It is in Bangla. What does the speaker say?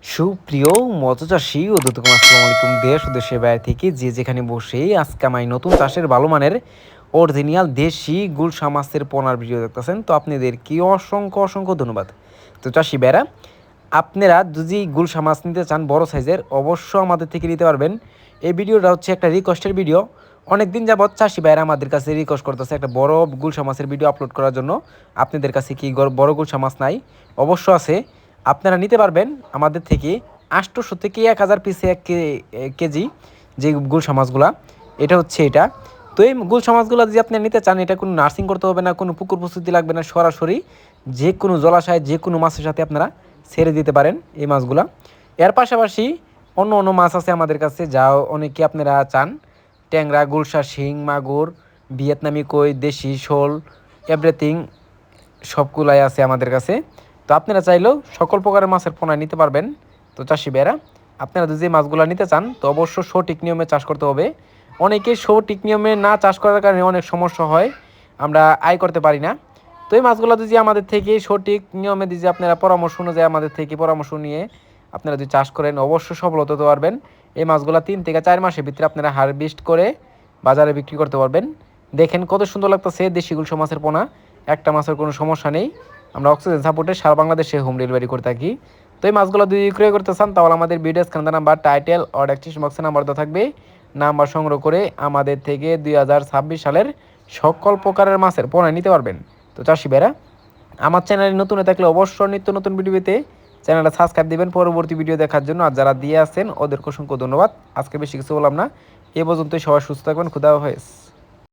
সুপ্রিয় মৎস্যচাষী ও দর্শক আসসালামু আলাইকুম। দেশ ও দেশের বাইরে থেকে যে যেখানে বসে আজকে আমি নতুন চাষের ভালো মানের অরিজিনাল দেশি গুলশা মাছের পোনার ভিডিও দেখতেছেন, তো আপনাদেরকে অসংখ্য অসংখ্য ধন্যবাদ। তো চাষি ভাইরা, আপনারা যদি গুলশা মাছ নিতে চান বড় সাইজের, অবশ্য আমাদের থেকে নিতে পারবেন। এই ভিডিওটা হচ্ছে একটা রিকোয়েস্টের ভিডিও। অনেক দিন যাবৎ চাষি ভাইরা আমাদের কাছে রিকোয়েস্ট করতেছে একটা বড় গুলশা মাছের ভিডিও আপলোড করার জন্য। আপনাদের কাছে কি বড় গুলশা মাছ নাই? অবশ্য আছে, আপনারা নিতে পারবেন আমাদের থেকে 800 থেকে 1000 পিসে কেজি যে গুলশা মাছগুলা। এটা হচ্ছে এটা। তো এই গুলশা মাছগুলো যদি আপনি নিতে চান, এটা কোনো নার্সিং করতে হবে না, কোনো পুকুর প্রস্তুতি লাগবে না, সরাসরি যে কোনো জলাশয় যে কোনো মাছের সাথে আপনারা ছেড়ে দিতে পারেন এই মাছগুলা। এর পাশাপাশি অন্য অন্য মাছ আছে আমাদের কাছে, যা অনেকে আপনারা চান। ট্যাংরা, গুলশা, শিং, মাগুর, ভিয়েতনামি কই, দেশি শোল, এভরিথিং সবগুলাই আছে আমাদের কাছে। তো আপনারা চাইলেও সকল প্রকারের মাছের পোনা নিতে পারবেন। তো চাষি ভাইরা, আপনারা যদি মাছগুলো নিতে চান তো অবশ্য সঠিক নিয়মে চাষ করতে হবে। অনেকে সঠিক নিয়মে না চাষ করার কারণে অনেক সমস্যা হয়, আমরা আয় করতে পারি না। তো এই মাছগুলো যদি আমাদের থেকে সঠিক নিয়মে যদি আপনারা পরামর্শ অনুযায়ী আমাদের থেকে পরামর্শ নিয়ে আপনারা যদি চাষ করেন, অবশ্যই সফল হতে পারবেন। এই মাছগুলো 3 থেকে 4 মাসের ভিতরে আপনারা হারভেস্ট করে বাজারে বিক্রি করতে পারবেন। দেখেন কত সুন্দর লাগতেছে দেশি গুলশা মাছের পোনা। একটা মাছের কোনো সমস্যা নেই। আমরা অক্সিজেন সাপোর্টে সারা বাংলাদেশে হোম ডেলিভারি করে থাকি। তো এই মাছগুলো যদি ক্রয় করতে চান তাহলে আমাদের ভিডিও স্ক্রিনে নাম্বার, টাইটেল ও ডেসক্রিপশন বক্সে নাম্বার দেওয়া থাকবে। নাম্বার সংগ্রহ করে আমাদের থেকে 2026 সালের সকল প্রকারের মাছের পোনা নিতে পারবেন। তো চাষি ভাইরা, আমার চ্যানেলে নতুন হয়ে থাকলে অবশ্যই নিত্য নতুন ভিডিও পেতে চ্যানেলটা সাবস্ক্রাইব দিবেন পরবর্তী ভিডিও দেখার জন্য। আর যারা দিয়ে আসছেন ওদেরকে অসংখ্য ধন্যবাদ। আজকে বেশি কিছু বললাম না, এ পর্যন্তই। সবাই সুস্থ থাকবেন। খুদা হাফেজ।